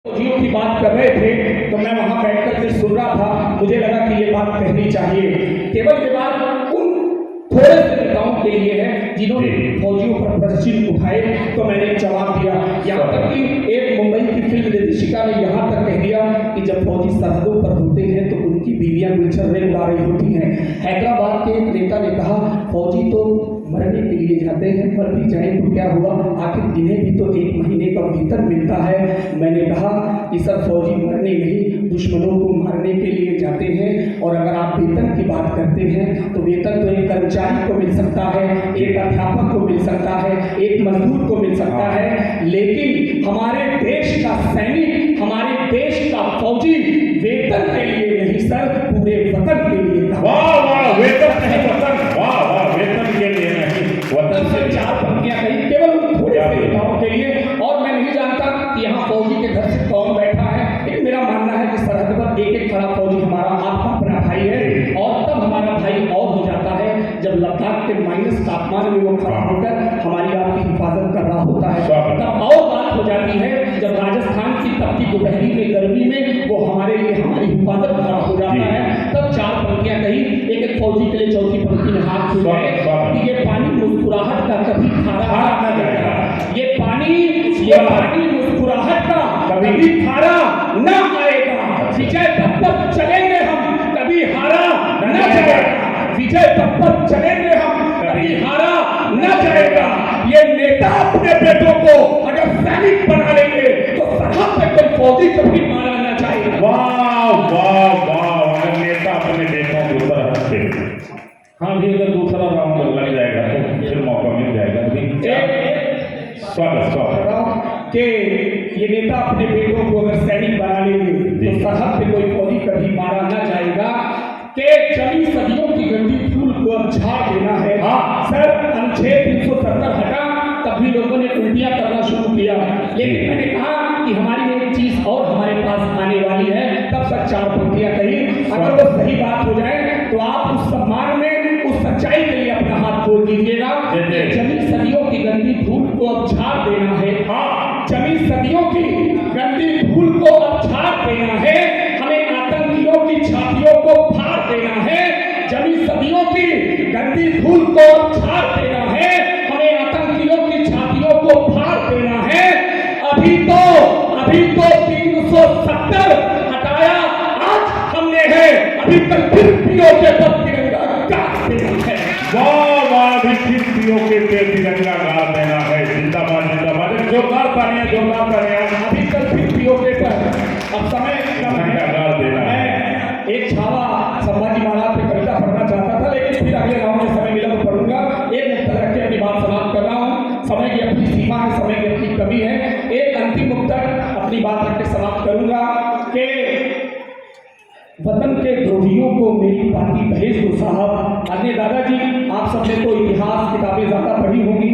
फौजियों की बात कर रहे थे तो मैं वहां बैठकर के सुन रहा था, मुझे लगा कि ये बात कहनी चाहिए। केवल ये बात उन थोड़े से नेताओं के लिए है जिन्होंने फौजियों पर प्रश्न उठाए, तो मैंने जवाब दिया। यहाँ तक कि एक मुंबई की फिल्म निर्देशिका ने यहाँ तक कह दिया कि जब फौजी सरहदों पर होते हैं तो उनकी बीवियां गुलछर्रे उड़ा रही होती हैं। हैदराबाद के एक नेता ने कहा फौजी तो मरने के लिए जाते हैं, मर भी जाए तो क्या हुआ, आखिर इन्हें भी तो 1 महीने का वेतन मिलता है। मैंने कहा कि सर फौजी मरने नहीं, दुश्मनों को मारने के लिए जाते हैं। और अगर आप वेतन की बात करते हैं तो वेतन तो एक कर्मचारी को मिल सकता है, एक अध्यापक को मिल सकता है, एक मजदूर को मिल सकता है, लेकिन हमारे देश का सैनिक, हमारे देश का फौजी वेतन के लिए नहीं सर, पूरे वतन के लिए। वाह वाह, वेतन नहीं वतन, वाह वाह, वेतन के लिए नहीं वतन से। 4 पंक्तियां कही केवल थोड़े से नेताओं के लिए। और मैं नहीं जानता कि यहाँ फौजी के घर से कौन बैठा है, लेकिन मेरा मानना है कि सरहद पर एक एक खड़ा फौजी हमारा आपका अपना भाई है। और तब हमारा भाई और हो जाता है जब लद्दाख के माइनस तापमान में वो खड़ा होकर हमारी आपकी हिफाजत कर रहा होता है। तब और बात हो जाती है जब राजस्थान की तपती दोपहरी में गर्मी में वो हमारे लिए हमारी हिफाजत खड़ा हो जाता है। तब 4 पंक्तियां कही, एक एक फौजी के लिए चौथी पंक्ति में हाथ छुड़ाए कि ये पानी मुस्कुराहट का कभी खारा न जाएगा, ये पानी मुस्कुराहट का कभी खारा न आएगा। विजय तब तक चलेंगे हम, कभी हारा न जाएगा। विजय तब तक चलेंगे हम, कभी हारा न जाएगा। ये नेता अपने बेटों को अगर सैनिक बना लेंगे तो सरहद पे कोई फौजी कभी मारा न जाएगा। वाह वाह वाह, अगर नेता अपने बेटों को सरहद पे, हाँ भी अगर दूसरा राउंड लग जाएगा तो फिर मौका मिल जाएगा। स्वागत कि ये नेता अपने बेटों को अगर सैनिक बना लेंगे तो सरहद पे कोई फौजी कभी मारा न जाएगा। कि चली सदियों की गंदी धूल को अब झाड़ देना है। हाँ सर, अनुच्छेद 370 हटा, तब भी लोगों ने उल्टियां करना शुरू किया। लेकिन मैंने कहा कि हमारी एक चीज और हमारे पास आने वाली है। तब तक 4 पंक्तियां कही, अगर वो सही बात हो जाए तो आप उस सम्मान में, उस सच्चाई के लिए अपना हाथ खोल दीजिएगा। चली सदियों की गंदी धूल को अब झाड़ देना है। हाँ, चली सदियों की गंदी धूल को अब झाड़ देना है। हमें आतंकियों की छातियों को फाड़ देना है। चली सदियों की गंदी धूल को अब झाड़ देना है। हमें आतंकियों की छातियों को फाड़ देना है। अभी तो 370 हटाया आज हमने है, अभी तक फिर पीओके पर तिरंगा गाड़ देना है। वाह वाह, अभी फिर पीओके पे तिरंगा गाड़ देना है। जिंदाबाद जिंदाबाद, जोरदार तालियां, जोरदार तालियां। अभी तक फिर पीओके पर अब समय कम है, गाड़ देना है। एक छावा संभाजी महाराज पे कविता पढ़ना चाहता था, लेकिन फिर अगले राउंड में समय मिला तो पढ़ूंगा। एक नुक्ता रख के अपनी बात समाप्त कर रहा हूँ। समय की अपनी सीमा है, समय की अपनी कमी है। एक अंतिम नुक्ता अपनी बात रख के समाप्त करूंगा कि वतन के द्रोहियों को मेरी पार्टी भेज दो साहब। अन्य दादाजी, आप सबने तो इतिहास किताबें ज्यादा पढ़ी होंगी।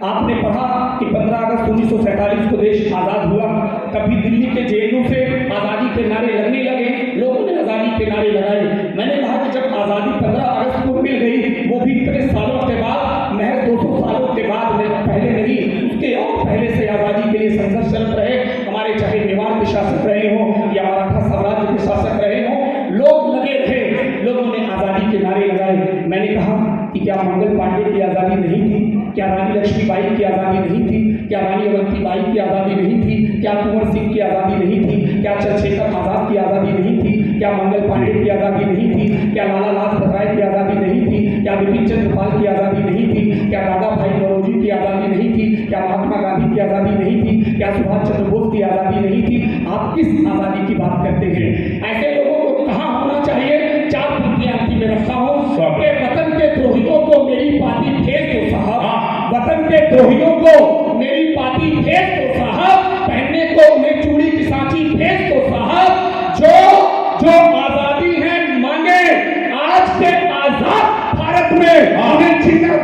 आपने पढ़ा कि 15 अगस्त 1947 को देश आजाद हुआ। कभी दिल्ली के जेलों से आजादी के नारे लगने लगे, लोगों ने आजादी के नारे लगाए। मैंने कहा कि जब आजादी 15 अगस्त को मिल गई, वो भी इतने सालों के बाद, महज 200 सालों के बाद, पहले नहीं, उसके और पहले से आजादी के लिए संघर्ष चल रहे। हमारे चाहे मेवाड़ के शासक रहे हों या मराठा साम्राज्य के शासक रहे हों, लोग लगे रहे, लोगों ने आजादी के नारे लगाए। मैंने कहा कि क्या मंगल पांडे की आजादी नहीं थी? क्या रानी लक्ष्मीबाई की आजादी नहीं थी? क्या रानी अवंतीबाई की आजादी नहीं थी? क्या कुंवर सिंह की आजादी नहीं थी? क्या चंद्रशेखर आजाद की आजादी नहीं थी? क्या मंगल पांडे की आजादी नहीं थी? क्या लाला लाजपत राय की आजादी नहीं थी? क्या विपिन चंद्र पाल की आजादी नहीं थी? क्या दादा भाई नौरोजी की आजादी नहीं थी? क्या महात्मा गांधी की आजादी नहीं थी? क्या सुभाष चंद्र बोस की आजादी नहीं थी? आप किस आजादी की बात करते हैं? ऐसे लोगों को कहाँ होना चाहिए? 4 पंक्तियां अंतिम में रखता हूँ। वतन के द्रोहियों को मेरी पार्टी भेज दो साहब। वतन के द्रोहियों को मेरी पार्टी भेज दो साहब। पहनने को उन्हें चूड़ी की सांची भेज दो साहब। जो आजादी है मांगे आज के आजाद भारत में, उन्हें छीना